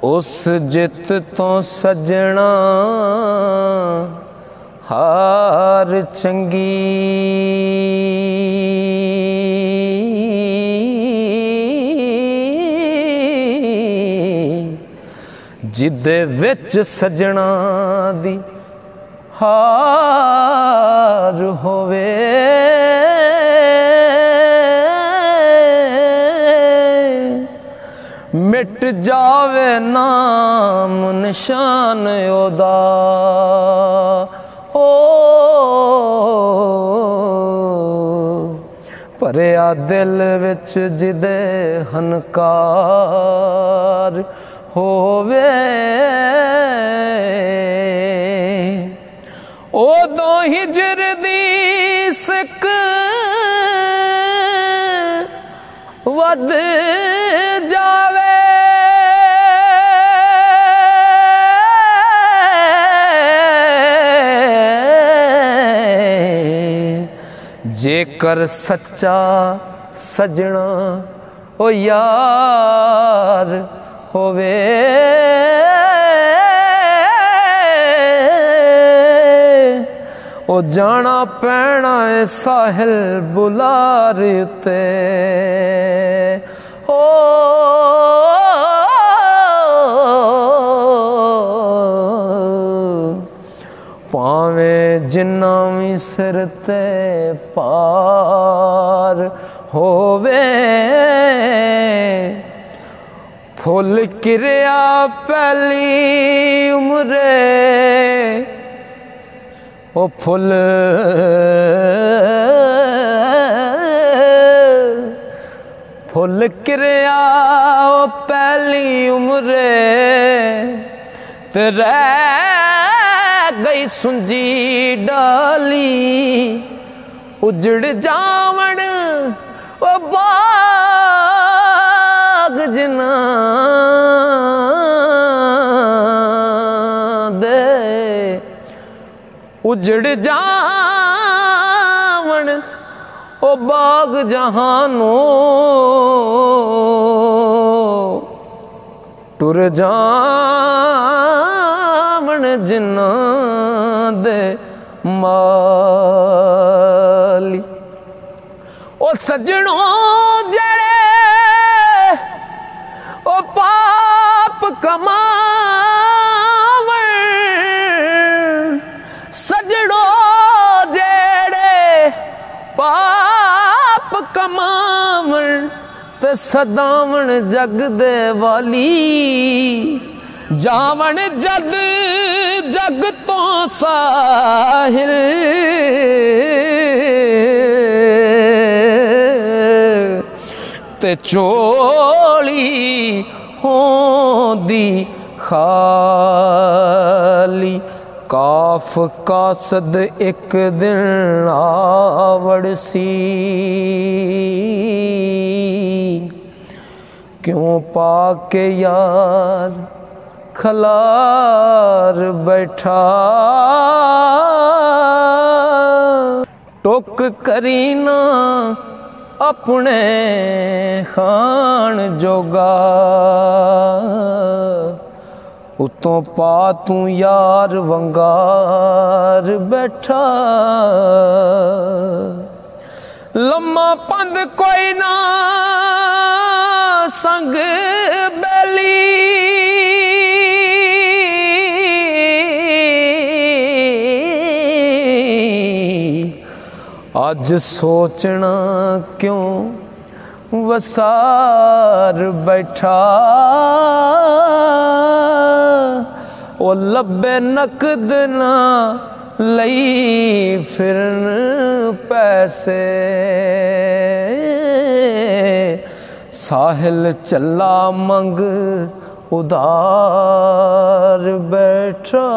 उस जित तो सजना हार चंगी जिदे विच सजना दी हार होवे मिट जावे नाम निशान ओदा हो भरिया दिल विच जिदे हनकार होवे ओदों हिजर दी सिक वध जावे जेकर सच्चा सजना ओ यार होवे ओ जाना पैना है साहिल बुलार ते ओ पावे जिन्ना भी सिर ते पार होवे फुल किरिया पहली उम्रे ओ फुल फुल किरिया ओ पहली उम्रे ते रह गई सुंजी डाली उजड़ जावण ओ बाग जिना दे उजड़ जावण ओ बाग जहानो टुर जावण जिना दे माली ओ सजनों जड़े ओ पाप कमावण सजनों जड़े पाप कमावण ते सदावण जग दे वाली जावण जग जग तो साहिल ते चोली होंदी खाली काफ कासद एक दिन आवड़ सी क्यों पाके यार खलार बैठा टोक करीना अपने खान जोगा उतों पा तू यार वंगार बैठा लम्मा पंद कोई ना संग बैली आज सोचना क्यों वसार बैठा ओ लब्बे नकद ना लई फिरन पैसे साहिल चला मंग उधार बैठा।